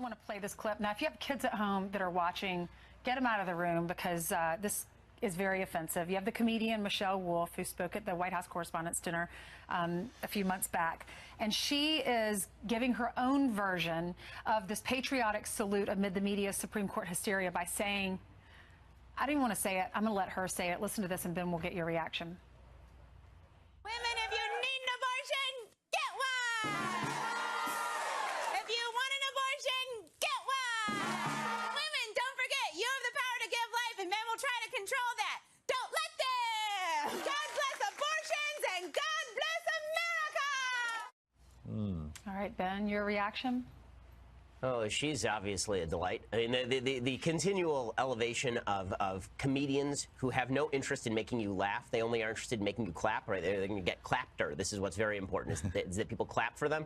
want to play this clip. Now, if you have kids at home that are watching, get them out of the room because this is very offensive. You have the comedian Michelle Wolf, who spoke at the White House Correspondents' Dinner a few months back, and she is giving her own version of this patriotic salute amid the media's Supreme Court hysteria by saying, I didn't want to say it. I'm going to let her say it. Listen to this, and then we'll get your reaction. Women, if you need an abortion, get one! If you want an abortion, get one! Women, don't forget, you have the power to give life, and men will try to control that. Don't let them! God bless abortions, and God bless America! All right, Ben, your reaction? Oh, she's obviously a delight. I mean, the continual elevation of comedians who have no interest in making you laugh. They only are interested in making you clap, right? They're going to get clapper. This is what's very important, is that people clap for them.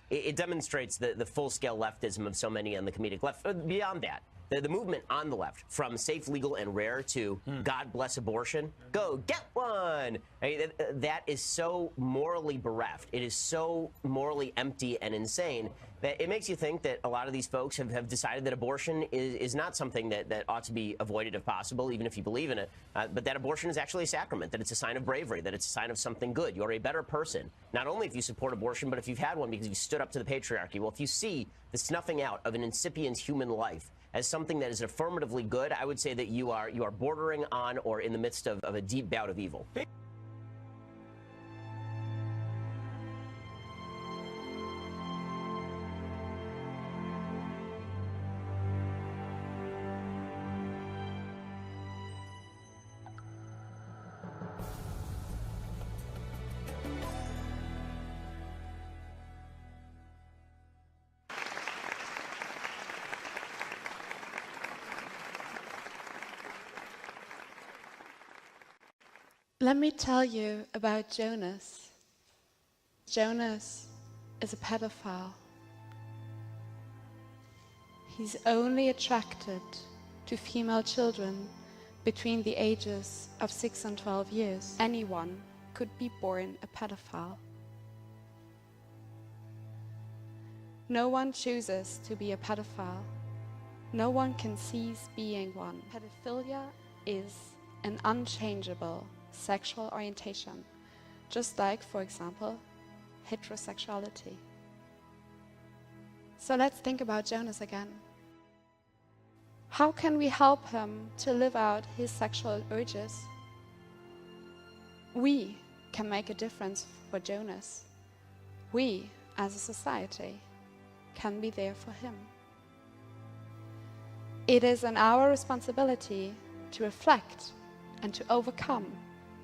It demonstrates the full-scale leftism of so many on the comedic left. Beyond that, the movement on the left, from safe, legal, and rare to God bless abortion, go get one. I mean, that is so morally bereft. It is so morally empty and insane that it makes you think that a lot of these folks have decided that abortion is not something that ought to be avoided if possible, even if you believe in it, but that abortion is actually a sacrament, that it's a sign of bravery, that it's a sign of something good. You're a better person, not only if you support abortion, but if you've had one because you stood up to the patriarchy. Well, if you see the snuffing out of an incipient human life as something that is affirmatively good, I would say that you are bordering on or in the midst of a deep bout of evil. Let me tell you about Jonas. Jonas is a pedophile. He's only attracted to female children between the ages of 6 and 12 years. Anyone could be born a pedophile. No one chooses to be a pedophile. No one can cease being one. Pedophilia is an unchangeable sexual orientation, just like, for example, heterosexuality. So let's think about Jonas again. How can we help him to live out his sexual urges? We can make a difference for Jonas. We, as a society, can be there for him. It is in our responsibility to reflect and to overcome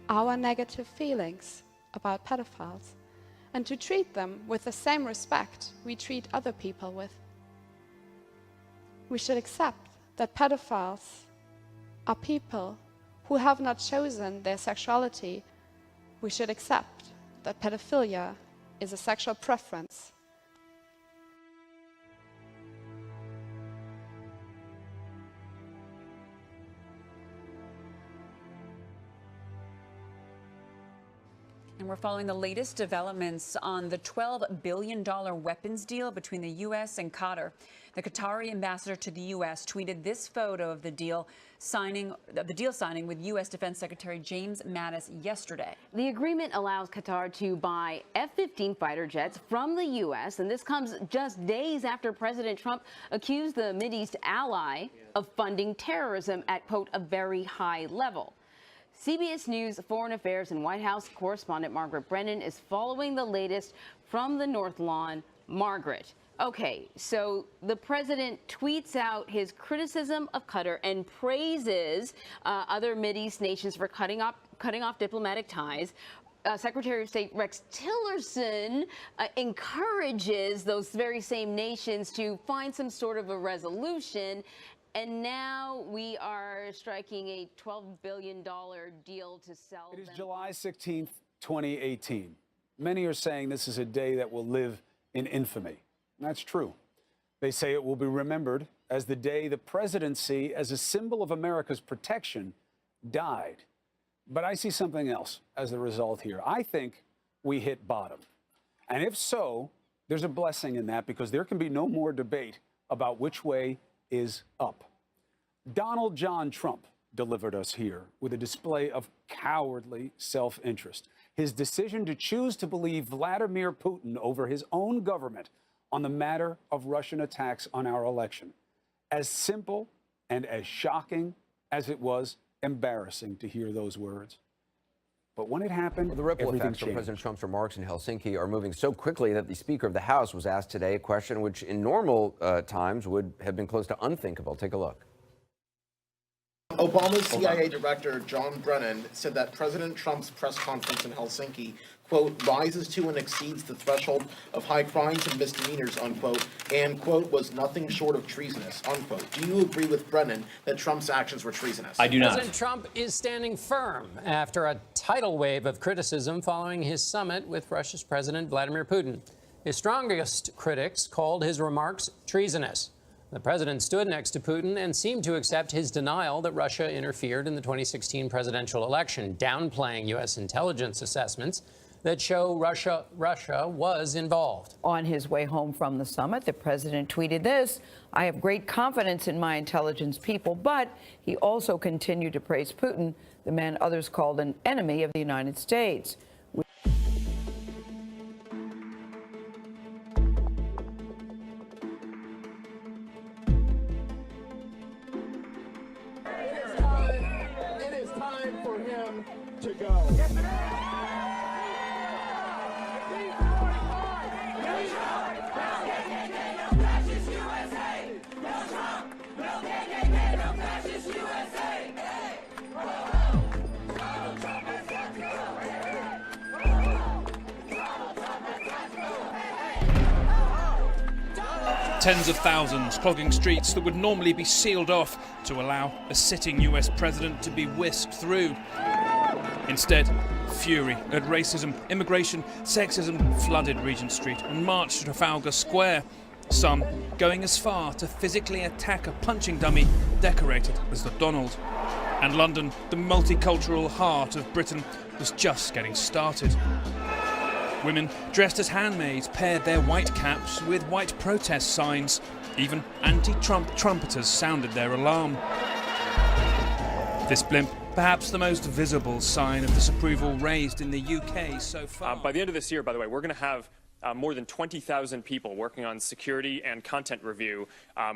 our negative feelings about pedophiles and to treat them with the same respect we treat other people with. We should accept that pedophiles are people who have not chosen their sexuality. We should accept that pedophilia is a sexual preference. And we're following the latest developments on the $12 billion weapons deal between the U.S. and Qatar. The Qatari ambassador to the U.S. tweeted this photo of the deal signing with U.S. Defense Secretary James Mattis yesterday. The agreement allows Qatar to buy F-15 fighter jets from the U.S., and this comes just days after President Trump accused the Mideast ally of funding terrorism at, quote, a very high level. CBS News Foreign Affairs and White House correspondent Margaret Brennan is following the latest from the North Lawn. Margaret, okay, so the president tweets out his criticism of Qatar and praises other Mideast nations for cutting off diplomatic ties. Secretary of State Rex Tillerson encourages those very same nations to find some sort of a resolution. And now we are striking a $12 billion deal to sell them. It is July 16th, 2018. Many are saying this is a day that will live in infamy. And that's true. They say it will be remembered as the day the presidency, as a symbol of America's protection, died. But I see something else as the result here. I think we hit bottom. And if so, there's a blessing in that, because there can be no more debate about which way is up. Donald John Trump delivered us here with a display of cowardly self-interest. His decision to choose to believe Vladimir Putin over his own government on the matter of Russian attacks on our election. As simple and as shocking as it was embarrassing to hear those words. But when it happened, the ripple everything effects changed. from President Trump's remarks in Helsinki are moving so quickly that the Speaker of the House was asked today a question which in normal times would have been close to unthinkable. Take a look. Obama's CIA Director John Brennan said that President Trump's press conference in Helsinki, quote, rises to and exceeds the threshold of high crimes and misdemeanors, unquote, and, quote, was nothing short of treasonous, unquote. Do you agree with Brennan that Trump's actions were treasonous? I do not. President Trump is standing firm after a tidal wave of criticism following his summit with Russia's President Vladimir Putin. His strongest critics called his remarks treasonous. The president stood next to Putin and seemed to accept his denial that Russia interfered in the 2016 presidential election, downplaying U.S. intelligence assessments that show Russia was involved. On his way home from the summit, the president tweeted this: "I have great confidence in my intelligence people," but he also continued to praise Putin, the man others called an enemy of the United States. It is time for him to go. Tens of thousands clogging streets that would normally be sealed off to allow a sitting US president to be whisked through. Instead, fury at racism, immigration, sexism flooded Regent Street and marched to Trafalgar Square. Some going as far to physically attack a punching dummy decorated as the Donald. And London, the multicultural heart of Britain, was just getting started. Women dressed as handmaids paired their white caps with white protest signs. Even anti-Trump trumpeters sounded their alarm. This blimp, perhaps the most visible sign of disapproval raised in the UK so far. By the end of this year, by the way, we're going to have more than 20,000 people working on security and content review,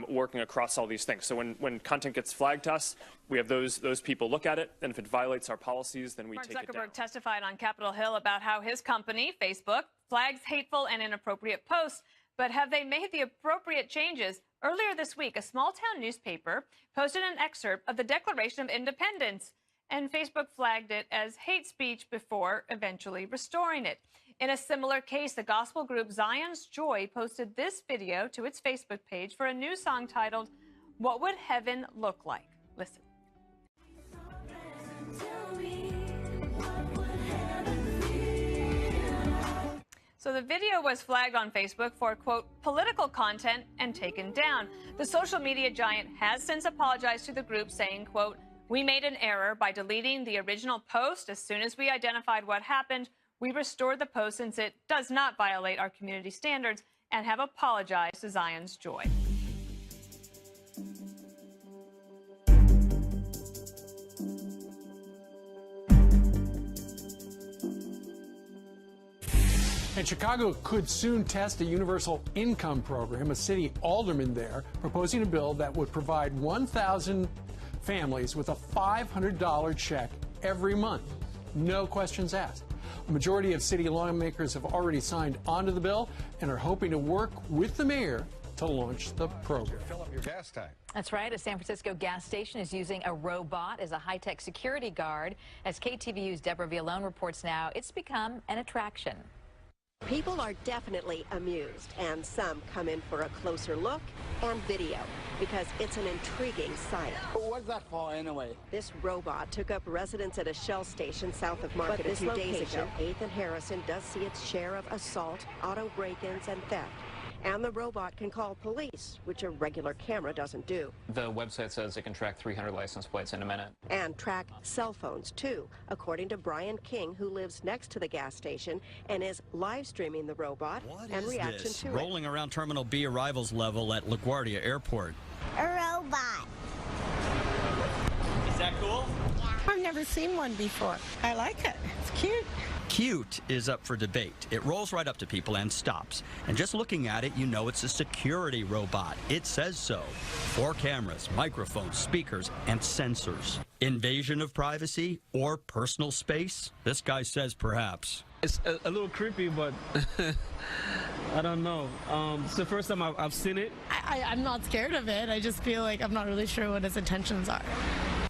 working across all these things. So when content gets flagged to us, we have those people look at it, and if it violates our policies, then we take it down. Mark Zuckerberg testified on Capitol Hill about how his company, Facebook, flags hateful and inappropriate posts. But have they made the appropriate changes? Earlier this week, a small-town newspaper posted an excerpt of the Declaration of Independence, and Facebook flagged it as hate speech before eventually restoring it. In a similar case, the gospel group Zion's Joy posted this video to its Facebook page for a new song titled, "What Would Heaven Look Like?" Listen. So the video was flagged on Facebook for, quote, political content and taken down. The social media giant has since apologized to the group, saying, quote, "We made an error by deleting the original post. As soon as we identified what happened, we restored the post since it does not violate our community standards, and have apologized to Zion's Joy." And Chicago could soon test a universal income program. A city alderman there proposing a bill that would provide 1,000 families with a $500 check every month. No questions asked. A majority of city lawmakers have already signed onto the bill and are hoping to work with the mayor to launch the program. Fill up your gas tank. That's right. A San Francisco gas station is using a robot as a high-tech security guard. As KTVU's Deborah Villone reports now, it's become an attraction. People are definitely amused, and some come in for a closer look and video because it's an intriguing sight. What's that for anyway? This robot took up residence at a Shell station south of Market a few days ago. 8th and Harrison does see its share of assault, auto break-ins, and theft. And the robot can call police, which a regular camera doesn't do. The website says it can track 300 license plates in a minute. And track cell phones, too, according to Brian King, who lives next to the gas station and is live streaming the robot and reaction to it. Rolling around Terminal B arrivals level at LaGuardia Airport. A robot. Is that cool? Yeah. I've never seen one before. I like it. It's cute. Cute is up for debate. It rolls right up to people and stops. And just looking at it, you know it's a security robot. It says so. 4 cameras, microphones, speakers, and sensors. Invasion of privacy or personal space? This guy says perhaps. It's a little creepy, but I don't know. It's the first time I've seen it. I'm not scared of it. I just feel like I'm not really sure what its intentions are.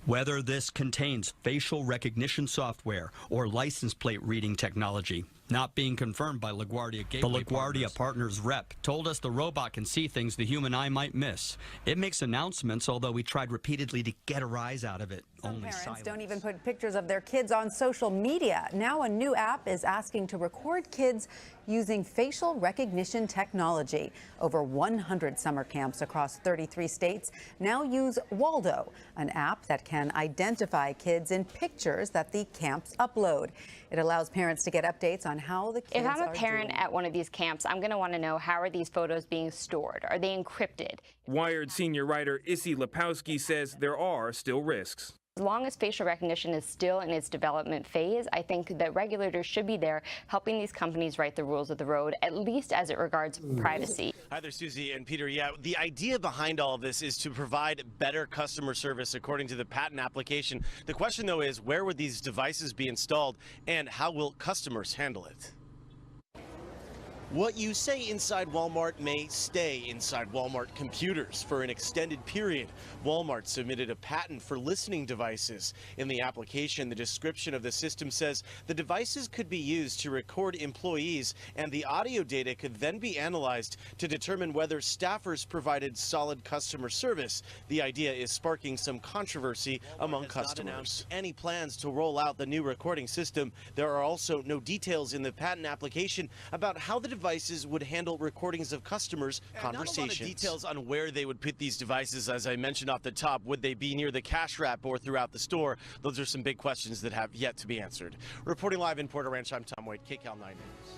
Whether this contains facial recognition software or license plate reading technology, not being confirmed by LaGuardia Gateway. The LaGuardia Partners rep told us the robot can see things the human eye might miss. It makes announcements, although we tried repeatedly to get a rise out of it. Some parents don't even put pictures of their kids on social media. Now a new app is asking to record kids using facial recognition technology. Over 100 summer camps across 33 states now use Waldo, an app that can identify kids in pictures that the camps upload. It allows parents to get updates on how the kids If I'm a are parent doing. at one of these camps, I'm going to want to know, how are these photos being stored? Are they encrypted? Wired senior writer Issy Lepowski says there are still risks. As long as facial recognition is still in its development phase, I think that regulators should be there helping these companies write the rules of the road, at least as it regards privacy. Hi there, Susie and Peter. Yeah, the idea behind all of this is to provide better customer service according to the patent application. The question, though, is where would these devices be installed and how will customers handle it? What you say inside Walmart may stay inside Walmart computers for an extended period. Walmart submitted a patent for listening devices. In the application, the description of the system says the devices could be used to record employees, and the audio data could then be analyzed to determine whether staffers provided solid customer service. The idea is sparking some controversy among customers. Not announced any plans to roll out the new recording system. There are also no details in the patent application about how the devices would handle recordings of customers' conversations. Not a lot of details on where they would put these devices, as I mentioned off the top. Would they be near the cash wrap or throughout the store? Those are some big questions that have yet to be answered. Reporting live in Porter Ranch, I'm Tom Wade, KCAL 9 News.